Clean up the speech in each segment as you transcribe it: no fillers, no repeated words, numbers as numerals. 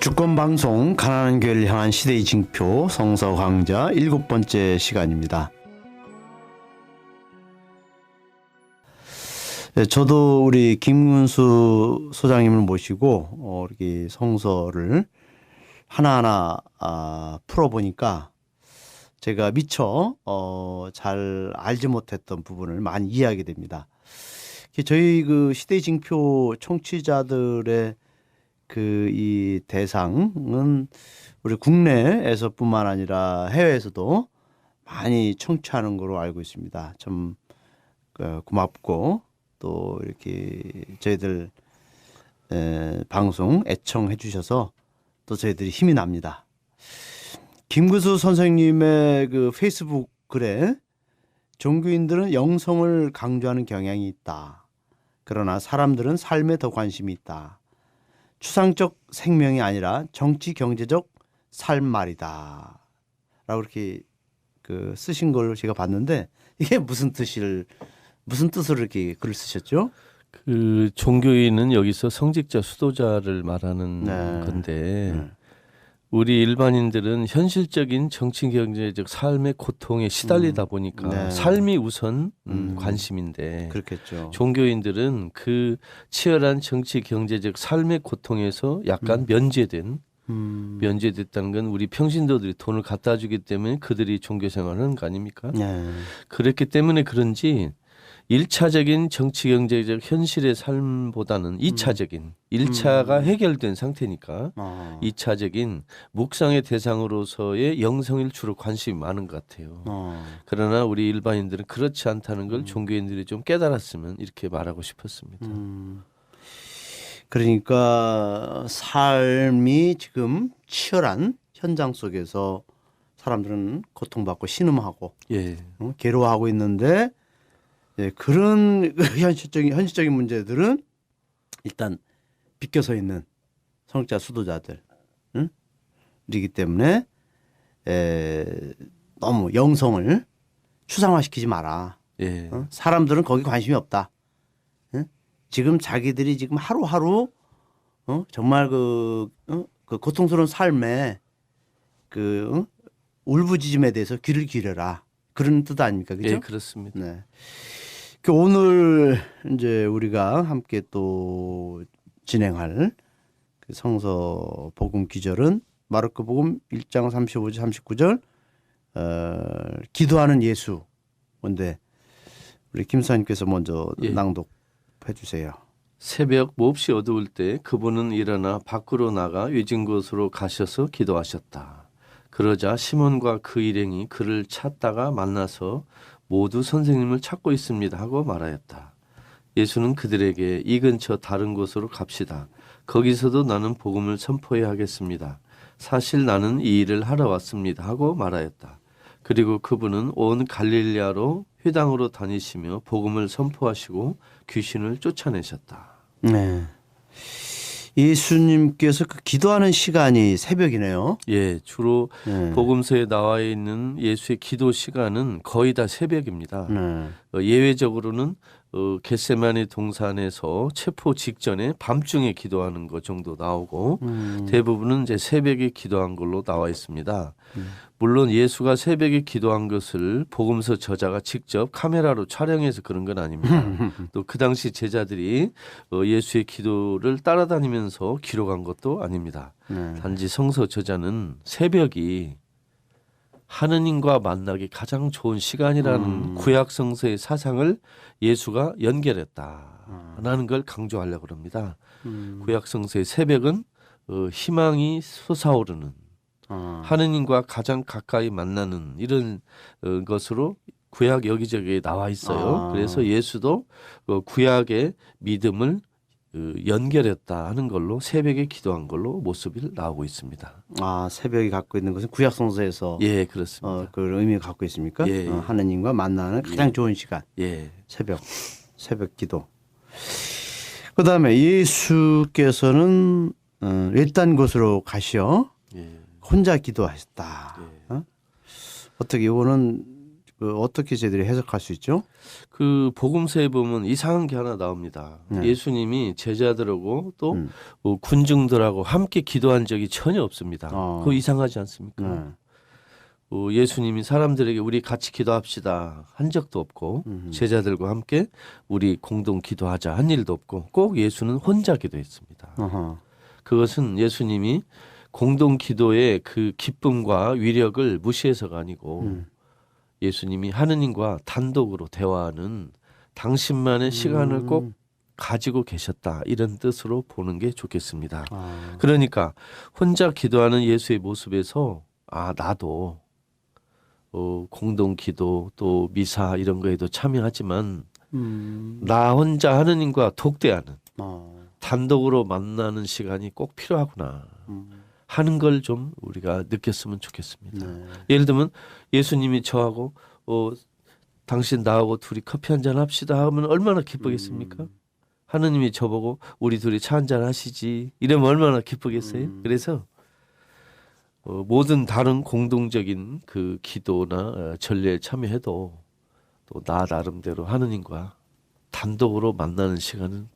주권방송 가난한 교회를 향한 시대의 징표 성서강좌 7번째 시간입니다. 저도 우리 김근수 소장님을 모시고 이렇게 성서를 하나하나 풀어보니까 제가 미처 잘 알지 못했던 부분을 많이 이해하게 됩니다. 저희 그 시대의 징표 청취자들의 이 대상은 우리 국내에서뿐만 아니라 해외에서도 많이 청취하는 걸로 알고 있습니다. 참 고맙고 또 이렇게 저희들 방송 애청해 주셔서 또 저희들이 힘이 납니다. 김근수 선생님의 그 페이스북 글에 종교인들은 영성을 강조하는 경향이 있다. 그러나 사람들은 삶에 더 관심이 있다. 추상적 생명이 아니라 정치 경제적 삶 말이다. 라고 이렇게 쓰신 걸 제가 봤는데 이게 무슨 뜻으로 이렇게 글을 쓰셨죠? 그 종교인은 여기서 성직자 수도자를 말하는 건데 우리 일반인들은 현실적인 정치 경제적 삶의 고통에 시달리다 보니까 삶이 우선 관심인데 그렇겠죠. 종교인들은 그 치열한 정치 경제적 삶의 고통에서 약간 면제됐다는 건 우리 평신도들이 돈을 갖다 주기 때문에 그들이 종교 생활을 하는 거 아닙니까? 그렇기 때문에 그런지 1차적인 정치 경제적 현실의 삶보다는 2차적인 1차가 해결된 상태니까 2차적인 묵상의 대상으로서의 영성일 주로 관심이 많은 것 같아요. 그러나 우리 일반인들은 그렇지 않다는 걸 종교인들이 좀 깨달았으면 이렇게 말하고 싶었습니다. 그러니까 삶이 지금 치열한 현장 속에서 사람들은 고통받고 신음하고 괴로워하고 있는데 그런 현실적인 문제들은 일단 비껴서 있는 성직자 수도자들 이기 때문에 너무 영성을 추상화시키지 마라. 사람들은 거기 관심이 없다. 지금 자기들이 지금 하루하루 정말 그 고통스러운 삶에 울부짖음에 대해서 귀를 기울여라. 그런 뜻 아닙니까? 그죠? 네, 그렇습니다. 네. 오늘 이제 우리가 함께 또 진행할 그 성서 복음 기절은 마르코 복음 1장 35절 39절 기도하는 예수. 근데 우리 김사님께서 먼저 낭독해 주세요. 새벽 몹시 어두울 때 그분은 일어나 밖으로 나가 외진 곳으로 가셔서 기도하셨다. 그러자 시몬과 그 일행이 그를 찾다가 만나서 모두 선생님을 찾고 있습니다 하고 말하였다. 예수는 그들에게 이 근처 다른 곳으로 갑시다. 거기서도 나는 복음을 선포해야 하겠습니다. 사실 나는 이 일을 하러 왔습니다 하고 말하였다. 그리고 그분은 온 갈릴리아로 회당으로 다니시며 복음을 선포하시고 귀신을 쫓아내셨다. 네. 예수님께서 그 기도하는 시간이 새벽이네요. 예, 주로 복음서에 나와 있는 예수의 기도 시간은 거의 다 새벽입니다. 예외적으로는 겟세마네 동산에서 체포 직전에 밤중에 기도하는 것 정도 나오고 대부분은 이제 새벽에 기도한 걸로 나와 있습니다. 물론 예수가 새벽에 기도한 것을 복음서 저자가 직접 카메라로 촬영해서 그런 건 아닙니다. 또 그 당시 제자들이 예수의 기도를 따라다니면서 기록한 것도 아닙니다. 단지 성서 저자는 새벽이 하느님과 만나기 가장 좋은 시간이라는 구약 성서의 사상을 예수가 연결했다라는 걸 강조하려고 합니다. 구약 성서의 새벽은 희망이 솟아오르는 하느님과 가장 가까이 만나는 이런 것으로 구약 여기저기에 나와 있어요. 그래서 예수도 구약의 믿음을 연결했다 하는 걸로 새벽에 기도한 걸로 모습이 나오고 있습니다. 새벽이 갖고 있는 것은 구약 성서에서 그렇습니다. 그 의미를 갖고 있습니까? 하느님과 만나는 가장 좋은 시간. 새벽 기도. 그다음에 예수께서는 외딴 곳으로 가시어 혼자 기도하셨다. 어떻게 이거는 그 어떻게 저희들이 해석할 수 있죠? 그 복음서에 보면 이상한 게 하나 나옵니다. 예수님이 제자들하고 또 군중들하고 함께 기도한 적이 전혀 없습니다. 그거 이상하지 않습니까? 예수님이 사람들에게 우리 같이 기도합시다 한 적도 없고 제자들과 함께 우리 공동 기도하자 한 일도 없고 꼭 예수는 혼자 기도했습니다. 그것은 예수님이 공동 기도의 그 기쁨과 위력을 무시해서가 아니고 예수님이 하느님과 단독으로 대화하는 당신만의 시간을 꼭 가지고 계셨다 이런 뜻으로 보는 게 좋겠습니다. 그러니까 혼자 기도하는 예수의 모습에서 나도 공동 기도 또 미사 이런 거에도 참여하지만 나 혼자 하느님과 독대하는 단독으로 만나는 시간이 꼭 필요하구나 하는 걸 좀 우리가 느꼈으면 좋겠습니다. 예를 들면 예수님이 저하고 당신 나하고 둘이 커피 한잔 합시다 하면 얼마나 기쁘겠습니까? 하느님이 저보고 우리 둘이 차 한잔 하시지 이러면 얼마나 기쁘겠어요? 그래서 모든 다른 공동적인 그 기도나 전례에 참여해도 또 나 나름대로 하느님과 단독으로 만나는 시간은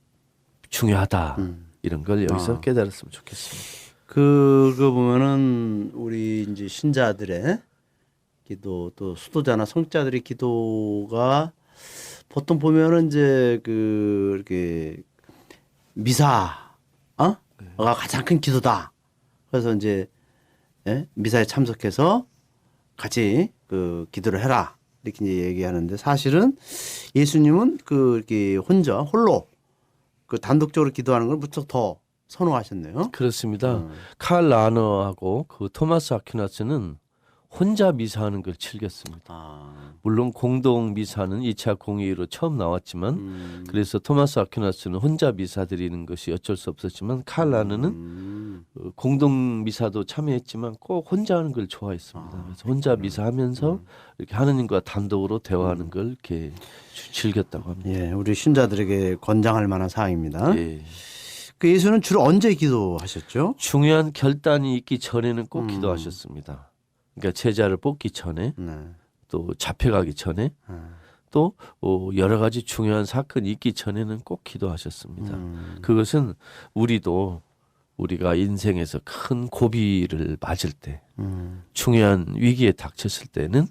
중요하다. 이런 걸 여기서 깨달았으면 좋겠습니다. 그거 보면은 우리 이제 신자들의 기도 또 수도자나 성자들의 기도가 보통 보면은 이제 그 이렇게 미사가 가장 큰 기도다. 그래서 이제 미사에 참석해서 같이 그 기도를 해라 이렇게 이제 얘기하는데 사실은 예수님은 그 이렇게 홀로 그 단독적으로 기도하는 걸 무척 더 선호하셨네요. 그렇습니다. 칼 라너하고 그 토마스 아퀴나스는 혼자 미사하는 걸 즐겼습니다. 물론 공동 미사는 2차 공의로 처음 나왔지만 그래서 토마스 아퀴나스는 혼자 미사 드리는 것이 어쩔 수 없었지만 칼 라너는 공동 미사도 참여했지만 꼭 혼자 하는 걸 좋아했습니다. 그래서 혼자 미사하면서 이렇게 하느님과 단독으로 대화하는 걸 이렇게 즐겼다고 합니다. 예, 우리 신자들에게 권장할 만한 사항입니다. 예. 그 예수는 주로 언제 기도하셨죠? 중요한 결단이 있기 전에는 꼭 기도하셨습니다. 그러니까 제자를 뽑기 전에 또 잡혀가기 전에 또 여러 가지 중요한 사건이 있기 전에는 꼭 기도하셨습니다. 그것은 우리가 인생에서 큰 고비를 맞을 때 중요한 위기에 닥쳤을 때는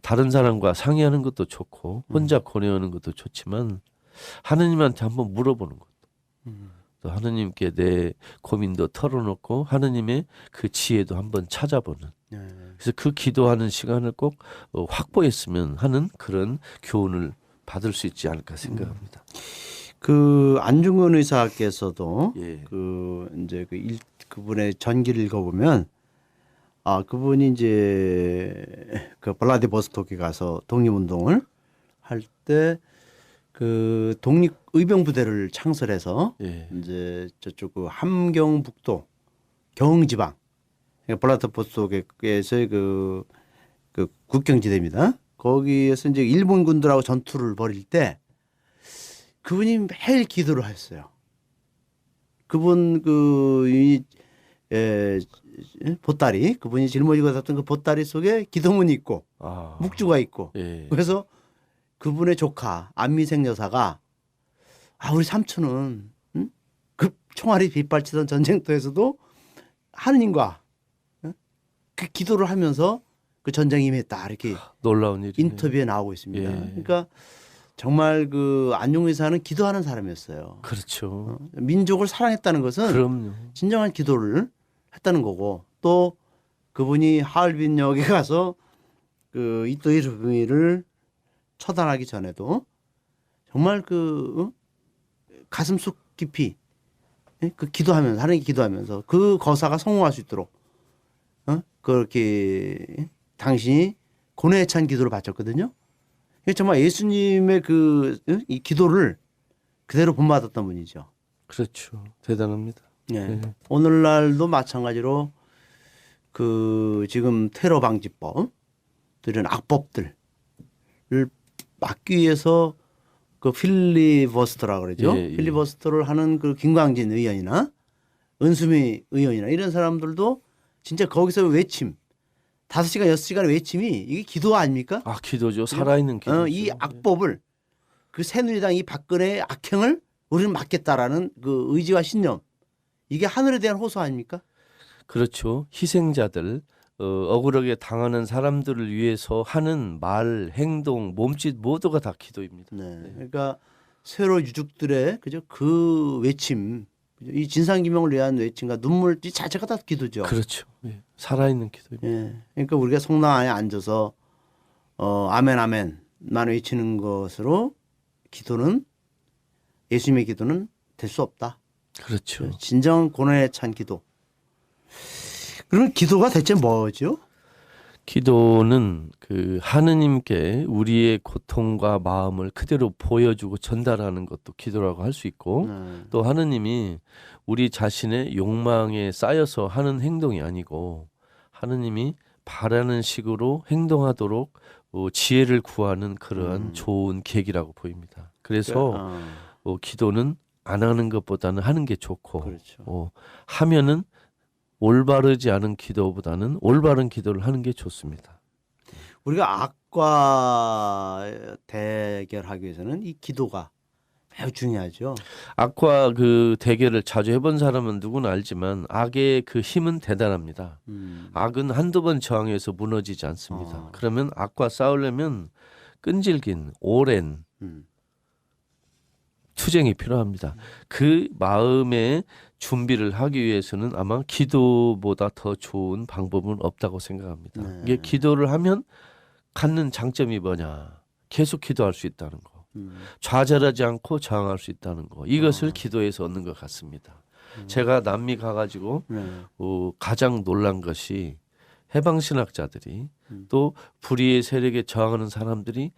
다른 사람과 상의하는 것도 좋고 혼자 고뇌하는 것도 좋지만 하느님한테 한번 물어보는 것도 또 하느님께 내 고민도 털어놓고 하느님의 그 지혜도 한번 찾아보는 그래서 그 기도하는 시간을 꼭 확보했으면 하는 그런 교훈을 받을 수 있지 않을까 생각합니다. 그 안중근 의사께서도 예. 그 이제 그분의 전기를 읽어보면 그분이 이제 그 블라디보스토크에 가서 독립운동을 할 때 그 독립의병부대를 창설해서 예. 이제 저쪽 그 함경북도 경지방 블라디보스토크에서의 그 국경지대입니다. 거기에서 이제 일본군들하고 전투를 벌일 때 그분이 매일 기도를 하셨어요. 그분 보따리 그분이 짊어지고 다녔던 그 보따리 속에 기도문이 있고 묵주가 있고 예. 그래서 그분의 조카 안미생 여사가 우리 삼촌은 그 총알이 빗발치던 전쟁터에서도 하느님과 그 기도를 하면서 그 전쟁에 임했다 이렇게 놀라운 일이네요. 인터뷰에 나오고 있습니다. 예. 그러니까 정말 그 안중근 의사는 기도하는 사람이었어요. 그렇죠. 민족을 사랑했다는 것은 그럼요. 진정한 기도를 했다는 거고 또 그분이 하얼빈역에 가서 그 이토 히로부미를 처단하기 전에도 정말 그 가슴 속 깊이 그 기도하면서 하나님께 기도하면서 그 거사가 성공할 수 있도록 그렇게 당신이 고뇌에 찬 기도를 바쳤거든요. 정말 예수님의 이 기도를 그대로 본받았던 분이죠. 그렇죠. 대단합니다. 네. 오늘날도 마찬가지로 그 지금 테러 방지법 이런 악법들을 막기 위해서 그 필리버스터라고 그러죠. 필리버스터를 하는 그 김광진 의원이나 은수미 의원이나 이런 사람들도 진짜 거기서 외침 5시간, 6시간 외침이 이게 기도 아닙니까? 아, 기도죠. 살아있는 기도죠. 이 악법을 그 새누리당 이 박근혜의 악행을 우리는 막겠다라는 그 의지와 신념 이게 하늘에 대한 호소 아닙니까? 그렇죠. 희생자들 억울하게 당하는 사람들을 위해서 하는 말, 행동, 몸짓 모두가 다 기도입니다. 네. 그러니까 세월호 유족들의 그죠 그 외침, 이 진상규명을 위한 외침과 눈물 이 자체가 다 기도죠. 그렇죠. 예. 살아있는 기도입니다. 예. 그러니까 우리가 성당 안에 앉아서 아멘 아멘만 외치는 것으로 기도는 예수님의 기도는 될 수 없다. 그렇죠. 진정 고난에 찬 기도. 그럼 기도가 대체 뭐죠? 기도는 그 하느님께 우리의 고통과 마음을 그대로 보여주고 전달하는 것도 기도라고 할 수 있고 또 하느님이 우리 자신의 욕망에 쌓여서 하는 행동이 아니고 하느님이 바라는 식으로 행동하도록 지혜를 구하는 그러한 좋은 계기라고 보입니다. 그래서 기도는 안 하는 것보다는 하는 게 좋고 그렇죠. 하면은 올바르지 않은 기도보다는 올바른 기도를 하는 게 좋습니다. 우리가 악과 대결하기 위해서는 이 기도가 매우 중요하죠. 악과 그 대결을 자주 해본 사람은 누구나 알지만 악의 그 힘은 대단합니다. 악은 한두 번 저항해서 무너지지 않습니다. 그러면 악과 싸우려면 끈질긴 오랜 투쟁이 필요합니다. 그 마음의 준비를 하기 위해서는 아마 기도보다 더 좋은 방법은 없다고 생각합니다. 네. 이게 기도를 하면 갖는 장점이 뭐냐? 계속 기도할 수 있다는 거. 좌절하지 않고 저항할 수 있다는 거. 이것을 기도에서 얻는 것 같습니다. 제가 남미 가가지고 가장 놀란 것이 해방신학자들이 또 불의의 세력에 저항하는 사람들이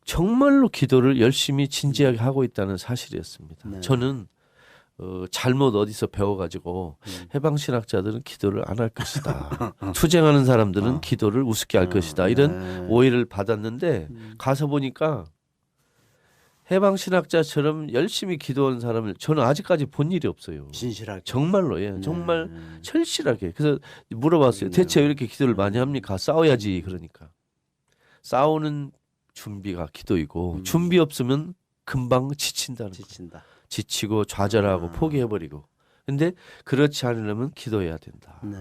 정말로 기도를 열심히 진지하게 하고 있다는 사실이었습니다. 네. 저는 잘못 어디서 배워가지고 해방신학자들은 기도를 안 할 것이다. 투쟁하는 사람들은 기도를 우습게 할 것이다. 이런 오해를 받았는데 가서 보니까 해방신학자처럼 열심히 기도하는 사람을 저는 아직까지 본 일이 없어요. 진실하게. 정말로 예, 정말 철실하게. 그래서 물어봤어요. 대체 왜 이렇게 기도를 많이 합니까? 싸워야지. 그러니까 싸우는 준비가 기도이고 준비 없으면 금방 지친다는 거예요. 지치고 좌절하고 포기해버리고. 근데 그렇지 않으려면 기도해야 된다. 네.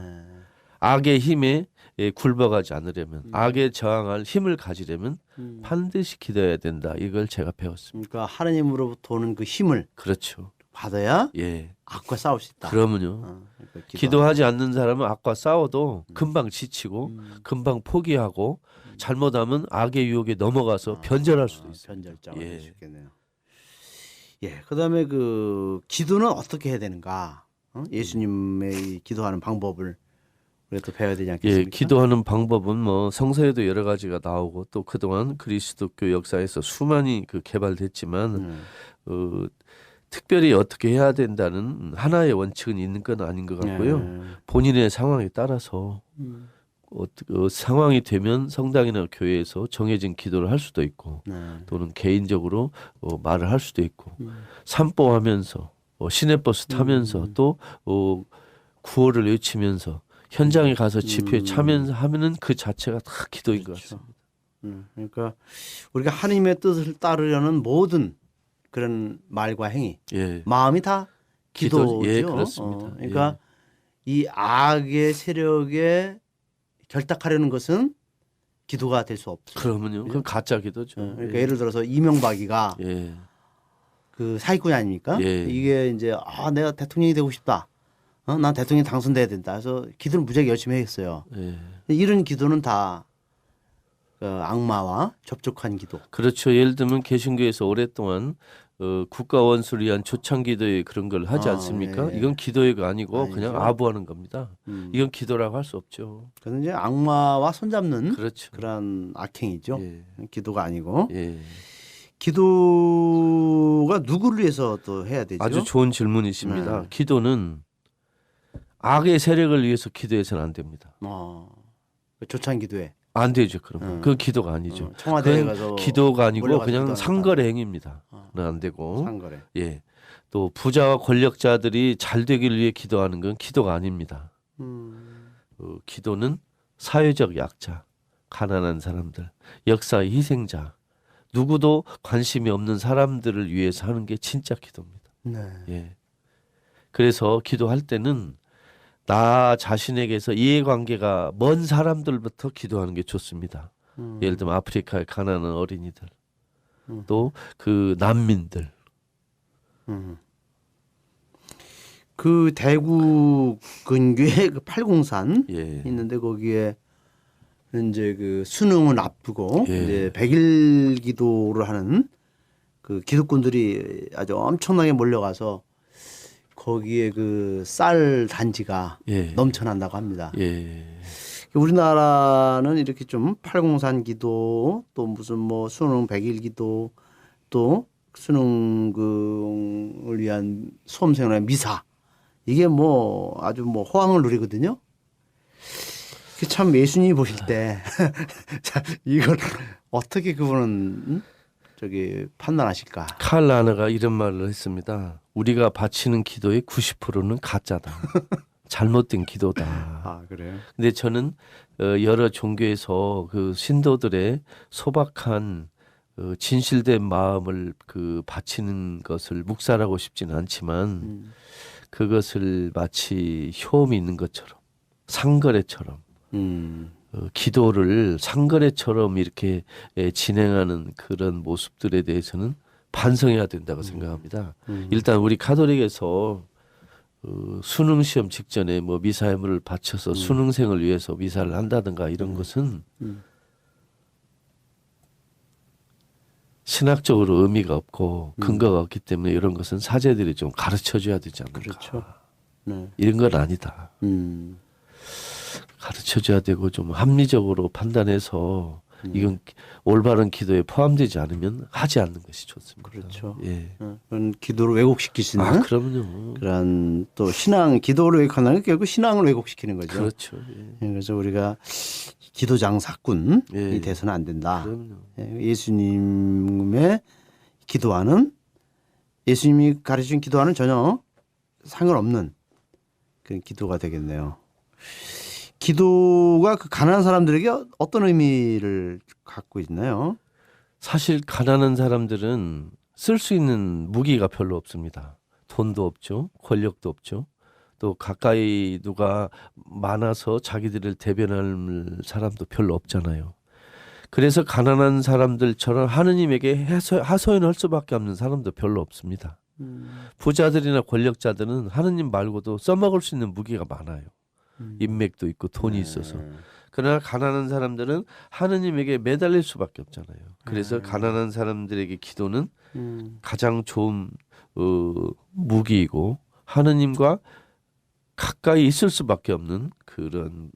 악의 힘에 굴복하지 않으려면 악에 저항할 힘을 가지려면 반드시 기도해야 된다. 이걸 제가 배웠습니다. 그러니까 하나님으로부터 오는 그 힘을 그렇죠. 받아야 예. 악과 싸울 수 있다. 그러면요. 그러니까 기도하지 않는 사람은 악과 싸워도 금방 지치고 금방 포기하고 잘못하면 악의 유혹에 넘어가서 변절할 수도 있어요. 변절자가 예. 될 수 있겠네요. 예, 그다음에 그 기도는 어떻게 해야 되는가? 예수님의 이 기도하는 방법을 우리가 또 배워야 되지 않겠습니까? 예, 기도하는 방법은 뭐 성서에도 여러 가지가 나오고 또 그동안 그리스도교 역사에서 수많이 그 개발됐지만 특별히 어떻게 해야 된다는 하나의 원칙은 있는 건 아닌 것 같고요. 본인의 상황에 따라서 상황이 되면 성당이나 교회에서 정해진 기도를 할 수도 있고 또는 개인적으로 말을 할 수도 있고 산보하면서 시내버스 타면서 또 구호를 외치면서 현장에 가서 집회에 참여하면서 하면은 그 자체가 다 기도인 것 같습니다. 그러니까 우리가 하나님의 뜻을 따르려는 모든 그런 말과 행위, 예. 마음이 다 기도죠. 예, 그렇습니다. 그러니까 이 악의 세력에 결탁하려는 것은 기도가 될 수 없죠. 그러면요, 그건 가짜 기도죠. 그러니까 예를 들어서 이명박이가 예. 그 사기꾼이 아닙니까? 예. 이게 이제 내가 대통령이 되고 싶다. 난 대통령이 당선돼야 된다. 그래서 기도를 무지하게 열심히 했어요. 예. 이런 기도는 다 악마와 접촉한 기도. 그렇죠. 예를 들면 개신교에서 오랫동안 국가 원수를 위한 초창기도에 그런 걸 하지 않습니까? 예. 이건 기도회가 아니고 아니죠. 그냥 아부하는 겁니다. 이건 기도라고 할 수 없죠. 그래서 이제 악마와 손잡는 그렇죠. 그런 악행이죠. 예. 기도가 아니고. 예. 기도가 누구를 위해서 또 해야 되죠? 아주 좋은 질문이십니다. 기도는 악의 세력을 위해서 기도해서는 안 됩니다. 조찬 기도회. 안 되죠. 그러면 그건 기도가 아니죠. 청와대에 그건 가서 기도가 아니고 몰려가서 그냥 기도하는 상거래 행위입니다. 안 되고. 상거래. 예. 또 부자와 권력자들이 잘 되기를 위해 기도하는 건 기도가 아닙니다. 기도는 사회적 약자, 가난한 사람들, 역사의 희생자, 누구도 관심이 없는 사람들을 위해서 하는 게 진짜 기도입니다. 네. 예. 그래서 기도할 때는 나 자신에게서 이해관계가 먼 사람들부터 기도하는 게 좋습니다. 예를 들면 아프리카에 가난한 어린이들, 또 그 난민들. 그 대구 근교에 그 팔공산 예. 있는데 거기에 이제 그 수능은 앞두고 예. 이제 100일 기도를 하는 그 기독군들이 아주 엄청나게 몰려가서 거기에 그 쌀 단지가 예. 넘쳐난다고 합니다. 예. 우리나라는 이렇게 좀 팔공산 기도 또 무슨 뭐 수능 100일 기도 또 수능을 위한 수험생활의 미사 이게 뭐 아주 뭐 호황을 누리거든요. 참 예수님이 보실 때 자, 이걸 어떻게 그분은 저기 판단하실까? 칼 라너가 이런 말을 했습니다. 우리가 바치는 기도의 90%는 가짜다. 잘못된 기도다. 아 그래요? 근데 저는 여러 종교에서 그 신도들의 소박한 진실된 마음을 그 바치는 것을 묵살하고 싶지는 않지만 그것을 마치 효험이 있는 것처럼 상거래처럼 기도를 상거래처럼 이렇게 진행하는 그런 모습들에 대해서는 반성해야 된다고 생각합니다. 일단 우리 가톨릭에서 수능 시험 직전에 뭐 미사여물을 바쳐서 수능생을 위해서 미사를 한다든가 이런 것은 신학적으로 의미가 없고 근거가 없기 때문에 이런 것은 사제들이 좀 가르쳐 줘야 되지 않을까. 그렇죠. 네. 이런 건 아니다. 가르쳐 줘야 되고 좀 합리적으로 판단해서 이건 올바른 기도에 포함되지 않으면 하지 않는 것이 좋습니다. 그렇죠. 예. 그런 기도를 왜곡시킬 수 있는 그럼요. 그런 또 신앙 기도를 왜곡하는 게 결국 신앙을 왜곡시키는 거죠. 그렇죠. 예. 그래서 우리가 기도장 사꾼이 예. 돼서는 안 된다. 그럼요. 예수님의 기도와는 예수님이 가르친 기도와는 전혀 상관없는 그런 기도가 되겠네요. 기도가 그 가난한 사람들에게 어떤 의미를 갖고 있나요? 사실 가난한 사람들은 쓸 수 있는 무기가 별로 없습니다. 돈도 없죠. 권력도 없죠. 또 가까이 누가 많아서 자기들을 대변할 사람도 별로 없잖아요. 그래서 가난한 사람들처럼 하느님에게 하소연할 수밖에 없는 사람도 별로 없습니다. 부자들이나 권력자들은 하느님 말고도 써먹을 수 있는 무기가 많아요. 인맥도 있고 돈이 있어서. 그러나 가난한 사람들은 하느님에게 매달릴 수밖에 없잖아요. 그래서 가난한 사람들에게 기도는 가장 좋은 무기이고 하느님과 가까이 있을 수밖에 없는 그런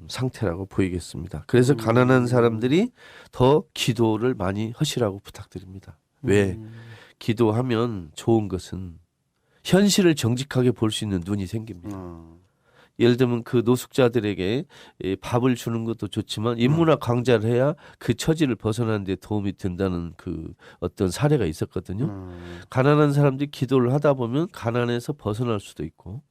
상태라고 보이겠습니다. 그래서 가난한 사람들이 더 기도를 많이 하시라고 부탁드립니다. 왜? 기도하면 좋은 것은 현실을 정직하게 볼 수 있는 눈이 생깁니다. 예를 들면 그 노숙자들에게 밥을 주는 것도 좋지만 인문학 강좌를 해야 그 처지를 벗어나는 데 도움이 된다는 그 어떤 사례가 있었거든요. 가난한 사람들이 기도를 하다 보면 가난에서 벗어날 수도 있고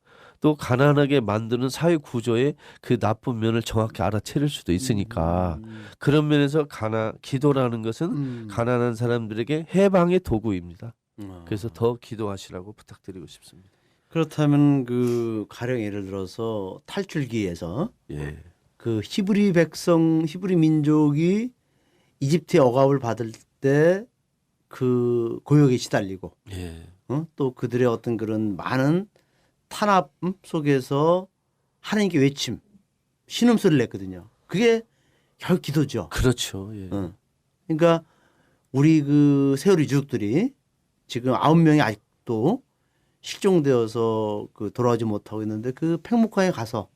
또 가난하게 만드는 사회 구조의 그 나쁜 면을 정확히 알아차릴 수도 있으니까 그런 면에서 기도라는 것은 가난한 사람들에게 해방의 도구입니다. 그래서 더 기도하시라고 부탁드리고 싶습니다. 그렇다면 그 가령 예를 들어서 탈출기에서 예. 그 히브리 민족이 이집트의 억압을 받을 때 그 고역에 시달리고 예. 또 그들의 어떤 그런 많은 탄압 속에서 하나님께 외침, 신음소리를 냈거든요. 그게 결국 기도죠. 그렇죠. 예. 그러니까 우리 그 세월이 유족들이 지금 9명이 아직도 실종되어서 그 돌아오지 못하고 있는데 그 팽목항에 가서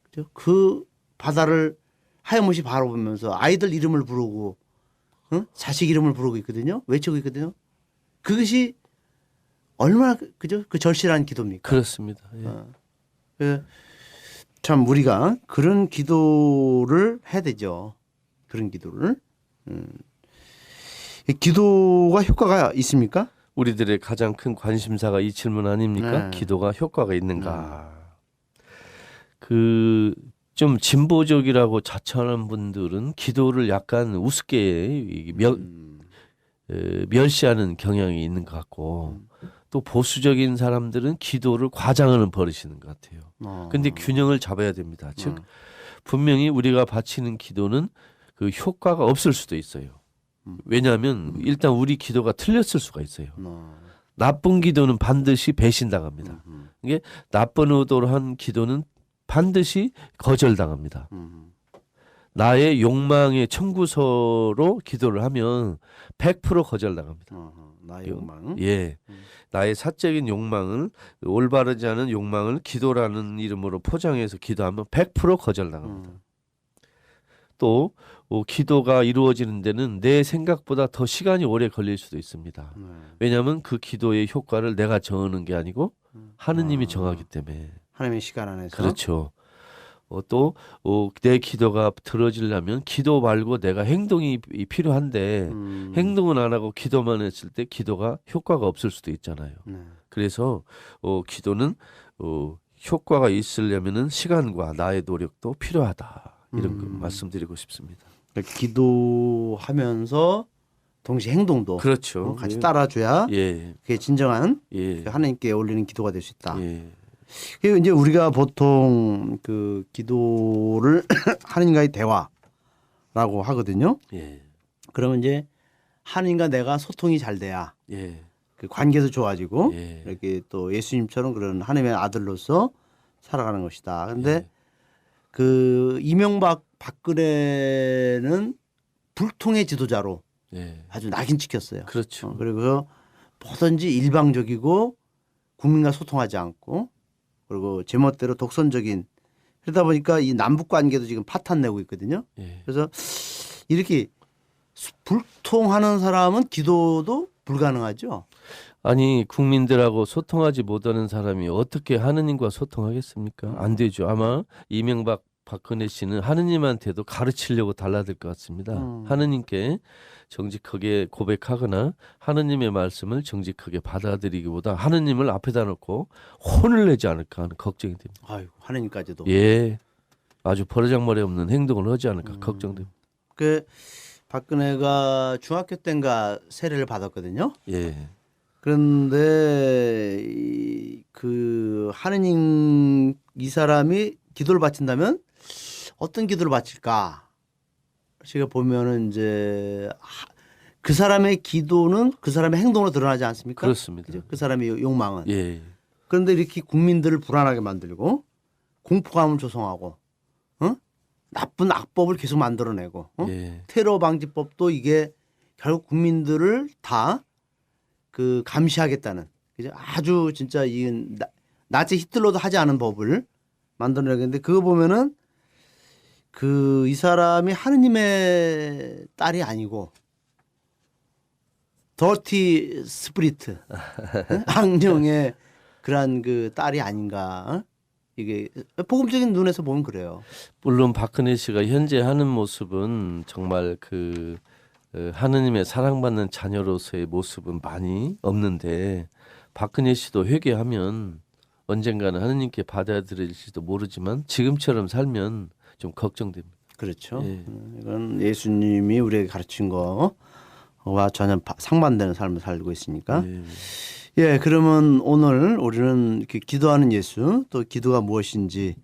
그죠? 그 바다를 하염없이 바라보면서 아이들 이름을 부르고 자식 이름을 부르고 있거든요. 외치고 있거든요. 그것이 얼마나 그죠? 그 절실한 기도입니까? 그렇습니다. 예. 참 우리가 그런 기도를 해야 되죠. 그런 기도를. 기도가 효과가 있습니까? 우리들의 가장 큰 관심사가 이 질문 아닙니까? 네. 기도가 효과가 있는가? 그 좀 진보적이라고 자처하는 분들은 기도를 약간 우습게 멸시하는 경향이 있는 것 같고 또 보수적인 사람들은 기도를 과장하는 버릇이는 것 같아요. 근데 균형을 잡아야 됩니다. 즉 분명히 우리가 바치는 기도는 그 효과가 없을 수도 있어요. 왜냐하면 일단 우리 기도가 틀렸을 수가 있어요. 나쁜 기도는 반드시 배신당합니다. 이게 나쁜 의도로 한 기도는 반드시 거절당합니다. 나의 욕망의 청구서로 기도를 하면 100% 거절당합니다. 나의 욕망. 예, 나의 사적인 욕망을 올바르지 않은 욕망을 기도라는 이름으로 포장해서 기도하면 100% 거절당합니다. 또 기도가 이루어지는 데는 내 생각보다 더 시간이 오래 걸릴 수도 있습니다. 왜냐하면 그 기도의 효과를 내가 정하는 게 아니고 하느님이 정하기 때문에. 하나님의 시간 안에서. 그렇죠. 또 내 기도가 들어지려면 기도 말고 내가 행동이 필요한데 행동은 안 하고 기도만 했을 때 기도가 효과가 없을 수도 있잖아요. 그래서 기도는 효과가 있으려면은 시간과 나의 노력도 필요하다. 이런 거 말씀드리고 싶습니다. 그러니까 기도하면서 동시에 행동도 그렇죠. 같이 따라줘야 예. 그게 진정한 예. 하나님께 올리는 기도가 될 수 있다. 예. 그리고 이제 우리가 보통 그 기도를 하나님과의 대화라고 하거든요. 예. 그러면 이제 하나님과 내가 소통이 잘 돼야 예. 그 관계도 좋아지고 예. 이렇게 또 예수님처럼 그런 하나님의 아들로서 살아가는 것이다. 그런데 그 이명박 박근혜는 불통의 지도자로 예. 아주 낙인 찍혔어요. 그렇죠. 그리고 뭐든지 일방적이고 국민과 소통하지 않고 그리고 제멋대로 독선적인 그러다 보니까 이 남북 관계도 지금 파탄 내고 있거든요. 예. 그래서 이렇게 불통하는 사람은 기도도 불가능하죠. 아니 국민들하고 소통하지 못하는 사람이 어떻게 하느님과 소통하겠습니까? 안 되죠. 아마 이명박 박근혜 씨는 하느님한테도 가르치려고 달라들 것 같습니다. 하느님께 정직하게 고백하거나 하느님의 말씀을 정직하게 받아들이기보다 하느님을 앞에다 놓고 혼을 내지 않을까 하는 걱정이 됩니다. 아이고 하느님까지도. 예, 아주 버르장머리 없는 행동을 하지 않을까 걱정됩니다. 그 박근혜가 중학교 때인가 세례를 받았거든요. 예. 그런데 그 하느님 이 사람이 기도를 바친다면 어떤 기도를 바칠까? 제가 보면은 이제 그 사람의 기도는 그 사람의 행동으로 드러나지 않습니까? 그렇습니다. 그죠? 그 사람의 욕망은. 예. 그런데 이렇게 국민들을 불안하게 만들고 공포감을 조성하고, 나쁜 악법을 계속 만들어내고, 예. 테러 방지법도 이게 결국 국민들을 다 그 감시하겠다는, 그죠? 아주 진짜 이 나치 히틀러도 하지 않은 법을 만들어내겠는데 그거 보면은 그 이 사람이 하느님의 딸이 아니고 더티 스프리트 악령의 그러한 그 딸이 아닌가. 이게 복음적인 눈에서 보면 그래요. 물론 박근혜 씨가 현재 하는 모습은 정말 그 하느님의 사랑받는 자녀로서의 모습은 많이 없는데 박근혜 씨도 회개하면 언젠가는 하느님께 받아들일지도 모르지만 지금처럼 살면 좀 걱정됩니다. 그렇죠. 예. 이건 예수님이 우리에게 가르친 거와 전혀 상반되는 삶을 살고 있으니까. 예. 예, 그러면 오늘 우리는 이렇게 기도하는 예수 또 기도가 무엇인지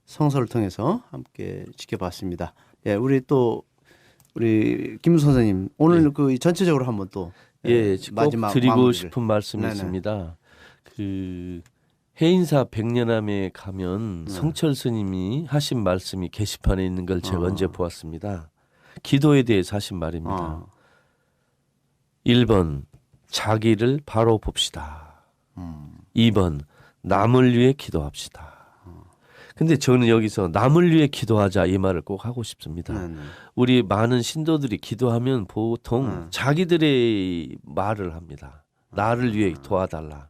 성서를 통해서 함께 지켜봤습니다. 예, 우리 김 선생님 오늘 그 전체적으로 한번 또 꼭 드리고 마무리를. 싶은 말씀이 네네. 있습니다. 그 해인사 백년암에 가면 성철 스님이 하신 말씀이 게시판에 있는 걸 제가 언제 보았습니다. 기도에 대해서 하신 말입니다. 1번 자기를 바로 봅시다. 2번 남을 위해 기도합시다. 근데 저는 여기서 남을 위해 기도하자 이 말을 꼭 하고 싶습니다. 우리 많은 신도들이 기도하면 보통 자기들의 말을 합니다. 나를 위해 도와달라.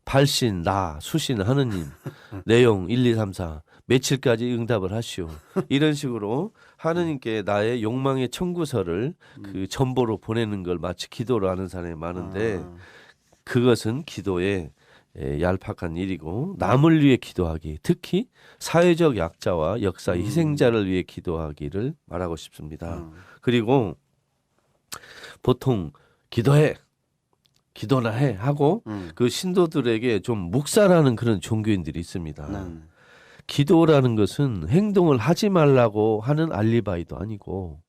발신, 나, 수신, 하느님, 내용 1, 2, 3, 4 며칠까지 응답을 하시오. 이런 식으로 하느님께 나의 욕망의 청구서를 그 전보로 보내는 걸 마치 기도로 하는 사람이 많은데 그것은 기도의 얄팍한 일이고 남을 위해 기도하기, 특히 사회적 약자와 역사 희생자를 위해 기도하기를 말하고 싶습니다. 그리고 보통 기도나 해 하고 그 신도들에게 좀 묵살하는 그런 종교인들이 있습니다. 기도라는 것은 행동을 하지 말라고 하는 알리바이도 아니고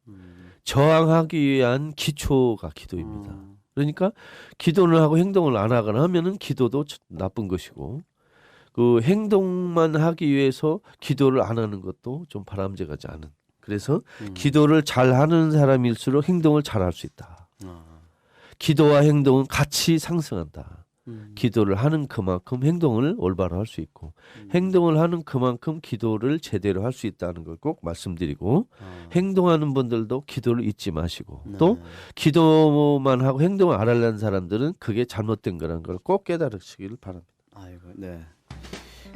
저항하기 위한 기초가 기도입니다. 그러니까 기도를 하고 행동을 안 하거나 하면은 기도도 나쁜 것이고 그 행동만 하기 위해서 기도를 안 하는 것도 좀 바람직하지 않은. 그래서 기도를 잘하는 사람일수록 행동을 잘할 수 있다. 기도와 행동은 같이 상승한다. 기도를 하는 그만큼 행동을 올바로 할 수 있고 행동을 하는 그만큼 기도를 제대로 할 수 있다는 걸 꼭 말씀드리고 행동하는 분들도 기도를 잊지 마시고 또 기도만 하고 행동을 안 하려는 사람들은 그게 잘못된 거라는 걸 꼭 깨달으시기를 바랍니다. 아이고, 네.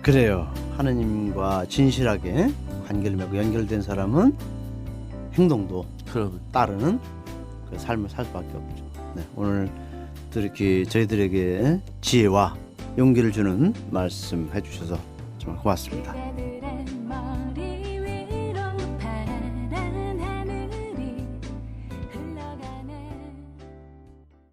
그래요. 하느님과 진실하게 관계를 맺고 연결된 사람은 행동도 따르는 그 삶을 살 수밖에 없죠. 네, 오늘 이렇게 저희들에게 지혜와 용기를 주는 말씀 해주셔서 정말 고맙습니다.